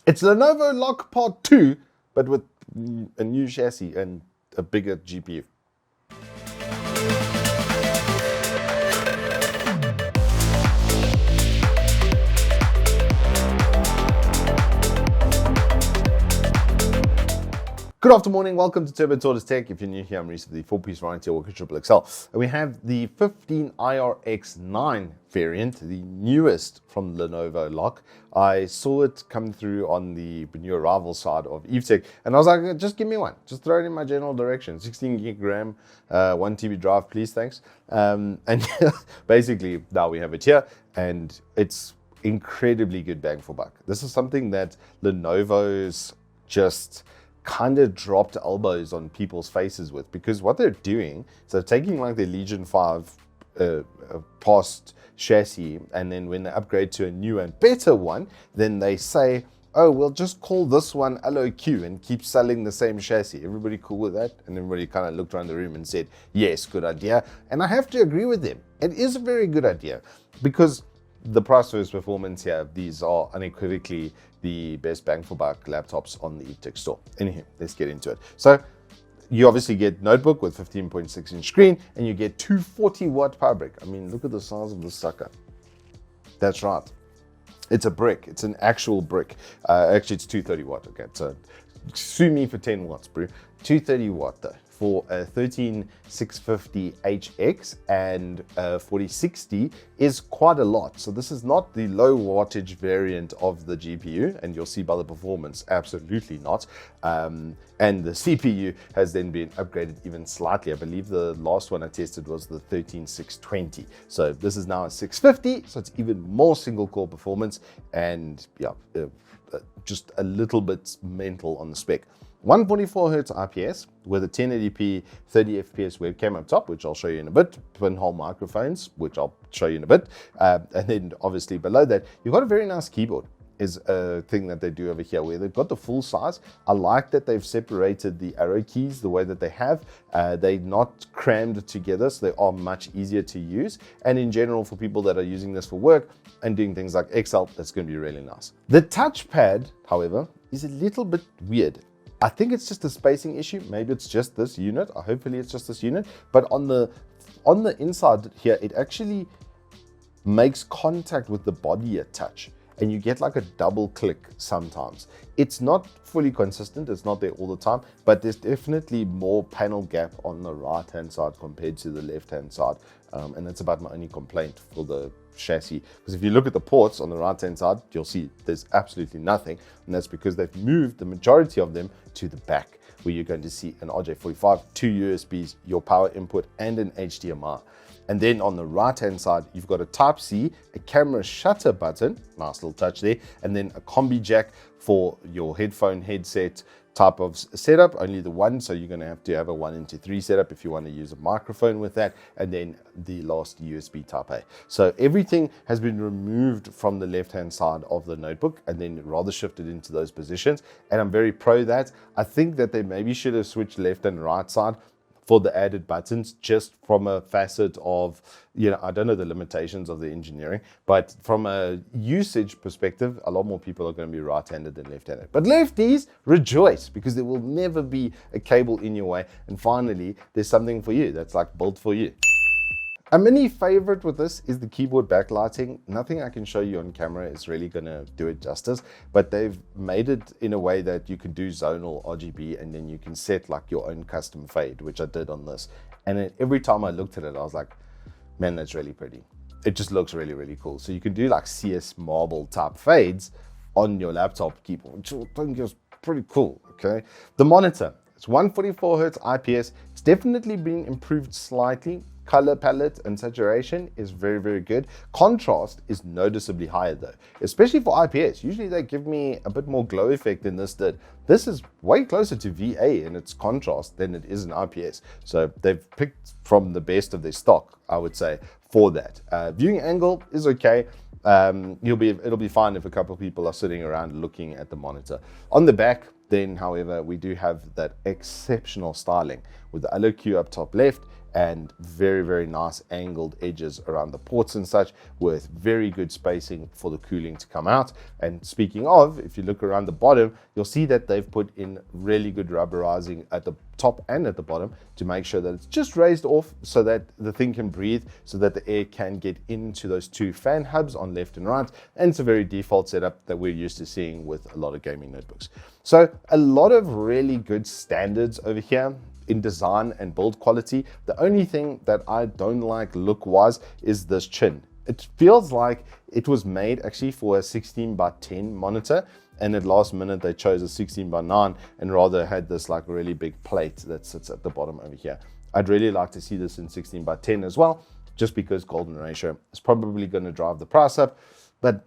It's Lenovo LOQ Part 2, but with a new chassis and a bigger GPU. Good afternoon, welcome to Turbo Tortoise Tech. If you're new here, I'm Reese of the 4-piece variety Wooks Triple XL. And we have the 15IRX9 variant, the newest from Lenovo LOQ. I saw it come through on the new arrival side of Evetech, and I was like, just give me one. Just throw it in my general direction. 16 gig RAM, 1 TB drive, please, thanks. And basically, now we have it here, and it's incredibly good bang for buck. This is something that Lenovo's just kind of dropped elbows on people's faces with, because what they're doing is they're taking like their Legion 5 past chassis, and then when they upgrade to a new and better one, then they say, oh, we'll just call this one LOQ and keep selling the same chassis. Everybody cool with that? And everybody kind of looked around the room and said, yes, good idea. And I have to agree with them. It is a very good idea, because the price versus performance here, these are unequivocally the best bang for buck laptops on the Evetech store. Anyway, let's get into it. So you obviously get notebook with 15.6 inch screen, and you get 240 watt power brick. I mean, look at the size of this sucker. That's right. It's a brick. It's an actual brick. Actually, it's 230 watt. Okay, so sue me for 10 watts, bro. 230 watt though, for a 13650HX and 4060 is quite a lot. So this is not the low wattage variant of the GPU, and you'll see by the performance, absolutely not. And the CPU has then been upgraded even slightly. I believe the last one I tested was the 13620. So this is now a 650, so it's even more single core performance, and yeah, just a little bit mental on the spec. 144Hz IPS with a 1080p 30 FPS webcam up top, which I'll show you in a bit, pinhole microphones, which I'll show you in a bit, and then obviously below that you've got a very nice keyboard. Is a thing that they do over here, where they've got the full size. I like that they've separated the arrow keys the way that they have. They're not crammed together, so they are much easier to use. And in general, for people that are using this for work and doing things like Excel, that's going to be really nice. The touchpad, however, is a little bit weird. I think it's just a spacing issue. Maybe it's just this unit. Hopefully it's just this unit. But on the inside here, it actually makes contact with the body a touch, and you get like a double click sometimes. It's not fully consistent, it's not there all the time, but there's definitely more panel gap on the right hand side compared to the left hand side. And that's about my only complaint for the chassis, because if you look at the ports on the right hand side, you'll see there's absolutely nothing, and that's because they've moved the majority of them to the back, where you're going to see an RJ45, 2 USBs, your power input, and an HDMI. And then on the right hand side, you've got a Type-C, a camera shutter button, nice little touch there, and then a combi jack for your headphone headset type of setup, only the one, so you're going to have a 1-into-3 setup if you want to use a microphone with that, and then the last USB type A. So everything has been removed from the left hand side of the notebook and then rather shifted into those positions, and I'm very pro that. I think that they maybe should have switched left and right side for the added buttons, just from a facet of, you know, I don't know the limitations of the engineering, but from a usage perspective, a lot more people are going to be right-handed than left-handed. But lefties, rejoice, because there will never be a cable in your way. And finally, there's something for you that's like built for you. A mini favorite with this is the keyboard backlighting. Nothing I can show you on camera is really gonna do it justice, but they've made it in a way that you can do zonal RGB, and then you can set like your own custom fade, which I did on this. And then every time I looked at it, I was like, man, that's really pretty. It just looks really, really cool. So you can do like CS marble type fades on your laptop keyboard, which I think is pretty cool, okay? The monitor, it's 144Hz IPS. It's definitely been improved slightly. Color palette and saturation is very, very good. Contrast is noticeably higher though, especially for IPS. Usually they give me a bit more glow effect than this did. This is way closer to VA in its contrast than it is in IPS. So they've picked from the best of their stock, I would say, for that. Viewing angle is okay. It'll be fine if a couple of people are sitting around looking at the monitor. On the back, then, however, we do have that exceptional styling with the LOQ up top left and very, very nice angled edges around the ports and such, with very good spacing for the cooling to come out. And speaking of, if you look around the bottom, you'll see that they've put in really good rubberizing at the top and at the bottom to make sure that it's just raised off so that the thing can breathe, so that the air can get into those two fan hubs on left and right. And it's a very default setup that we're used to seeing with a lot of gaming notebooks. So a lot of really good standards over here in design and build quality. The only thing that I don't like look-wise is this chin. It feels like it was made actually for a 16:10 monitor, and at last minute they chose a 16:9 and rather had this like really big plate that sits at the bottom over here. I'd really like to see this in 16:10 as well, just because golden ratio is probably going to drive the price up, but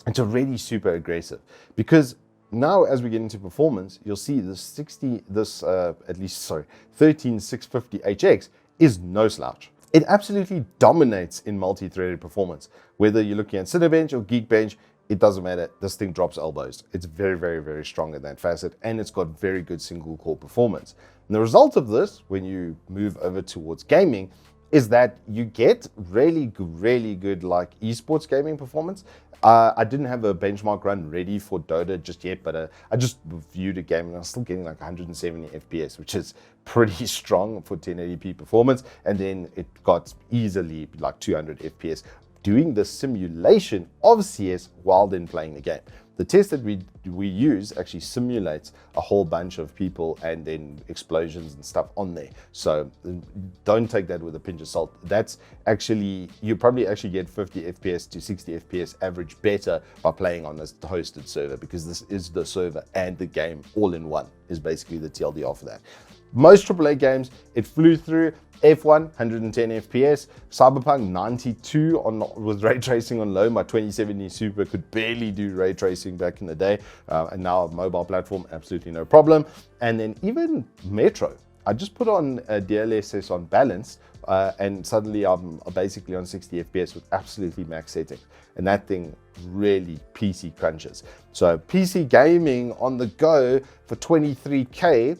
it's already super aggressive. Because now as we get into performance, you'll see this 13650HX is no slouch. It absolutely dominates in multi-threaded performance. Whether you're looking at Cinebench or Geekbench, it doesn't matter. This thing drops elbows. It's very, very, very strong in that facet, and it's got very good single core performance. And the result of this, when you move over towards gaming, is that you get really good like esports gaming performance. I didn't have a benchmark run ready for Dota just yet, but I just viewed a game and I was still getting like 170 FPS, which is pretty strong for 1080p performance. And then it got easily like 200 FPS doing the simulation of CS while then playing the game. The test that we use actually simulates a whole bunch of people and then explosions and stuff on there. So don't take that with a pinch of salt. That's actually, you probably actually get 50 FPS to 60 FPS average better by playing on this hosted server, because this is the server and the game all in one, is basically the TLDR for that. Most AAA games, it flew through. F1, 110 FPS, Cyberpunk 92 with ray tracing on low. My 2070 Super could barely do ray tracing back in the day, and now a mobile platform, absolutely no problem. And then even Metro, I just put on a DLSS on balanced, and suddenly I'm basically on 60 FPS with absolutely max settings. And that thing really PC crunches. So PC gaming on the go for 23K,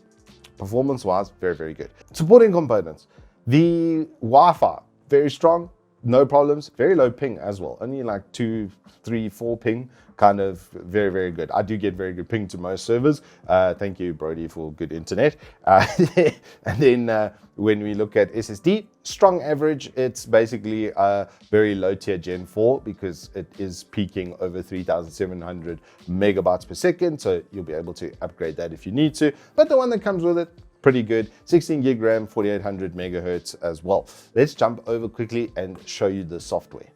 performance-wise, very, very good. Supporting components. The Wi-Fi, very strong, no problems, very low ping as well. Only like 2, 3, 4 ping, kind of very, very good. I do get very good ping to most servers. Thank you, Brody, for good internet. And then when we look at SSD, strong average. It's basically a very low tier Gen 4 because it is peaking over 3,700 megabytes per second. So you'll be able to upgrade that if you need to. But the one that comes with it, pretty good. 16 gig RAM, 4800 megahertz as well. Let's jump over quickly and show you the software.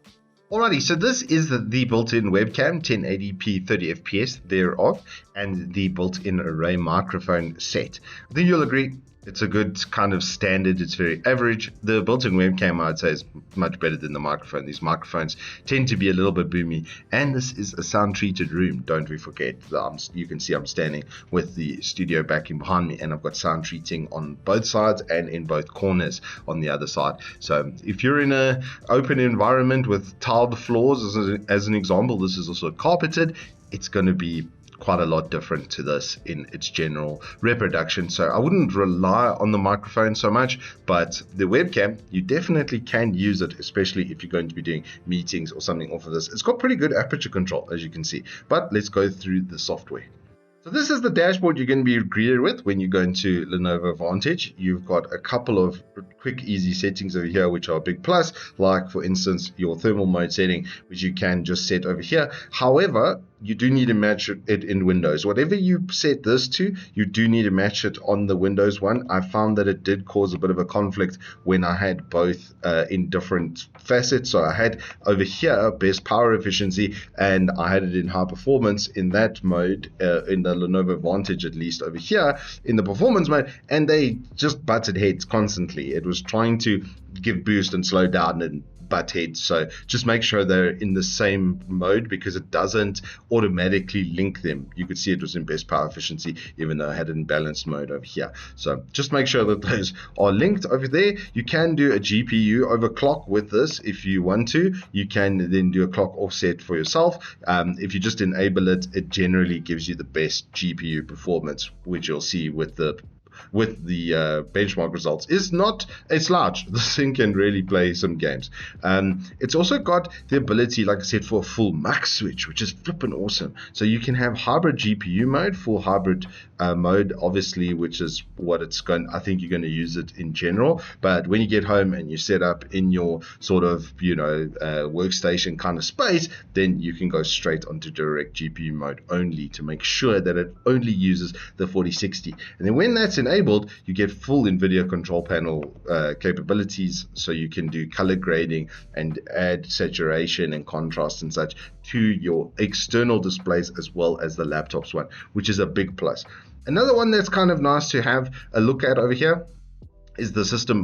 Alrighty, so this is the built-in webcam, 1080p 30 FPS thereof, and the built-in array microphone set. I think you'll agree it's a good kind of standard. It's very average. The built-in webcam, I'd say, is much better than the microphone. These microphones tend to be a little bit boomy, and this is a sound-treated room. Don't we forget. You can see I'm standing with the studio backing behind me, and I've got sound treating on both sides and in both corners on the other side. So if you're in an open environment with tiled floors, as an example, this is also carpeted, it's going to be quite a lot different to this in its general reproduction. So I wouldn't rely on the microphone so much, but the webcam, you definitely can use it, especially if you're going to be doing meetings or something off of this. It's got pretty good aperture control, as you can see, but let's go through the software. So this is the dashboard you're going to be greeted with when you go into Lenovo Vantage. You've got a couple of quick, easy settings over here, which are a big plus, like for instance, your thermal mode setting, which you can just set over here. However, you do need to match it in Windows. Whatever you set this to, you do need to match it on the Windows one. I found that it did cause a bit of a conflict when I had both in different facets. So I had over here best power efficiency, and I had it in high performance in that mode, in the Lenovo Vantage, at least over here in the performance mode, and they just butted heads constantly. It was trying to give boost and slow down and butt heads. So just make sure they're in the same mode, because it doesn't automatically link them. You could see it was in best power efficiency, even though I had it in balanced mode over here. So just make sure that those are linked over there. You can do a GPU overclock with this if you want to. You can then do a clock offset for yourself. If you just enable it, it generally gives you the best GPU performance, which you'll see with the with the benchmark results is not, it's large. This thing can really play some games. It's also got the ability, like I said, for a full max switch, which is flipping awesome. So you can have hybrid GPU mode, full hybrid mode, obviously, which is what it's going, I think you're going to use it in general. But when you get home and you set up in your sort of, workstation kind of space, then you can go straight onto direct GPU mode only to make sure that it only uses the 4060. And then when that's enabled, you get full NVIDIA control panel capabilities, so you can do color grading and add saturation and contrast and such to your external displays as well as the laptop's one, which is a big plus. Another one that's kind of nice to have a look at over here is the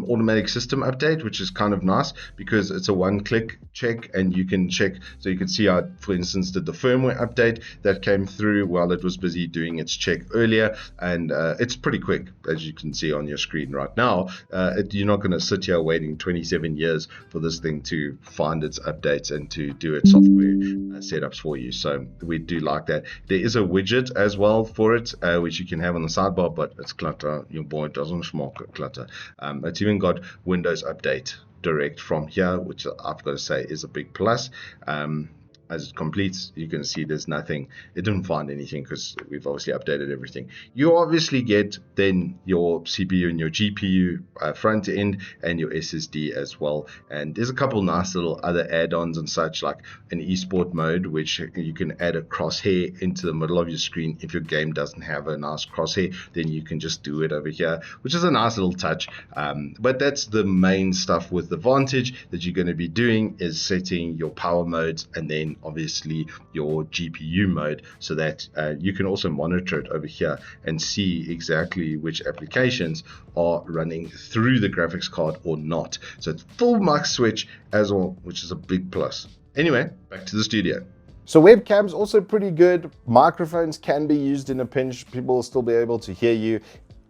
automatic system update, which is kind of nice because it's a one-click check, and you can check, so you can see I, for instance, did the firmware update that came through while it was busy doing its check earlier, and it's pretty quick, as you can see on your screen right now. You're not going to sit here waiting 27 years for this thing to find its updates and to do its software setups for you. So we do like that. There is a widget as well for it, which you can have on the sidebar, but it's clutter. Your boy doesn't smoke clutter. It's even got Windows Update Direct from here, which I've got to say is a big plus. As it completes, you can see there's nothing. It didn't find anything because we've obviously updated everything. You obviously get then your CPU and your GPU front end and your SSD as well. And there's a couple nice little other add-ons and such, like an esport mode, which you can add a crosshair into the middle of your screen. If your game doesn't have a nice crosshair, then you can just do it over here, which is a nice little touch. But that's the main stuff with the Vantage that you're going to be doing, is setting your power modes and then obviously your GPU mode, so that you can also monitor it over here and see exactly which applications are running through the graphics card or not. So it's full max switch as well, which is a big plus. Anyway, back to the studio. So webcam's also pretty good. Microphones can be used in a pinch. People will still be able to hear you.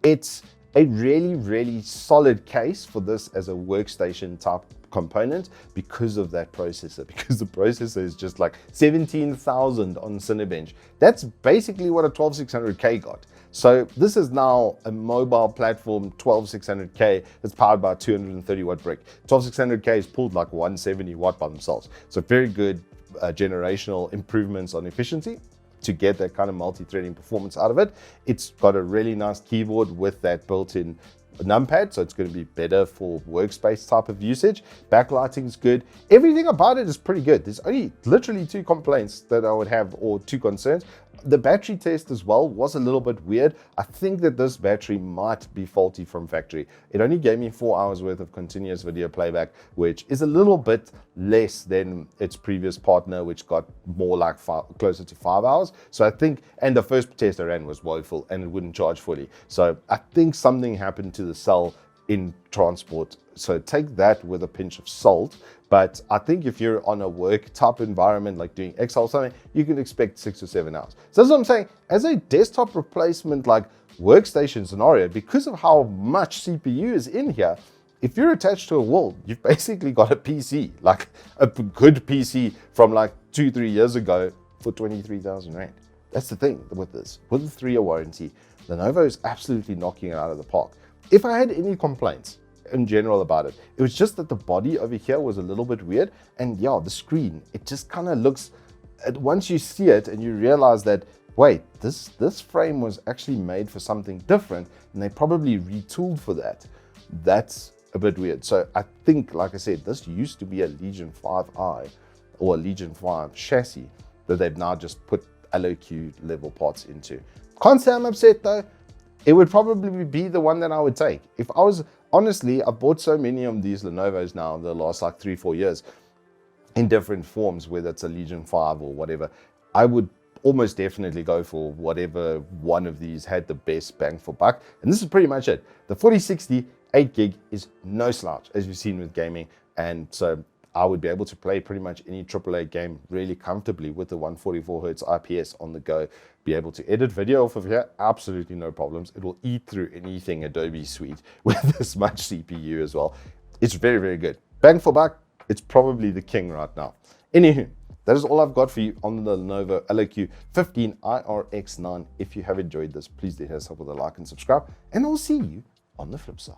It's a really, really solid case for this as a workstation type component because of that processor, because the processor is just like 17,000 on Cinebench. That's basically what a 12600K got. So this is now a mobile platform 12600K that's powered by a 230 watt brick. 12600K is pulled like 170 watt by themselves. So very good generational improvements on efficiency to get that kind of multi-threading performance out of it. It's got a really nice keyboard with that built-in numpad, so it's going to be better for workspace type of usage. Backlighting is good. Everything about it is pretty good. There's only literally 2 complaints that I would have, or 2 concerns. The battery test as well was a little bit weird. I think that this battery might be faulty from factory. It only gave me 4 hours worth of continuous video playback, which is a little bit less than its previous partner, which got more like closer to 5 hours. So I think, and the first test I ran was woeful and it wouldn't charge fully. So I think something happened to the cell in transport. So take that with a pinch of salt. But I think if you're on a work type environment, like doing Excel or something, you can expect 6 or 7 hours. So that's what I'm saying. As a desktop replacement, like workstation scenario, because of how much CPU is in here, if you're attached to a wall, you've basically got a PC, like a good PC from like 2-3 years ago for 23,000 Rand. That's the thing with this. With the 3-year warranty, Lenovo is absolutely knocking it out of the park. If I had any complaints in general about it, it was just that the body over here was a little bit weird, and yeah, the screen, it just kind of looks, once you see it and you realize that, wait, this frame was actually made for something different and they probably retooled for that. That's a bit weird. So I think, like I said, this used to be a Legion 5i or a Legion 5 chassis that they've now just put LOQ level parts into. Can't say I'm upset though. It would probably be the one that I would take. If I was, honestly, I bought so many of these Lenovo's now in the last like 3-4 years in different forms, whether it's a Legion 5 or whatever. I would almost definitely go for whatever one of these had the best bang for buck. And this is pretty much it. The 4060 8 gig is no slouch, as you've seen with gaming. And so I would be able to play pretty much any AAA game really comfortably with the 144 Hz IPS on the go. Be able to edit video off of here, absolutely no problems. It will eat through anything Adobe Suite with this much CPU as well. It's very, very good. Bang for buck, it's probably the king right now. Anywho, that is all I've got for you on the Lenovo LOQ 15 IRX9. If you have enjoyed this, please do hit us up with a like and subscribe, and I'll see you on the flip side.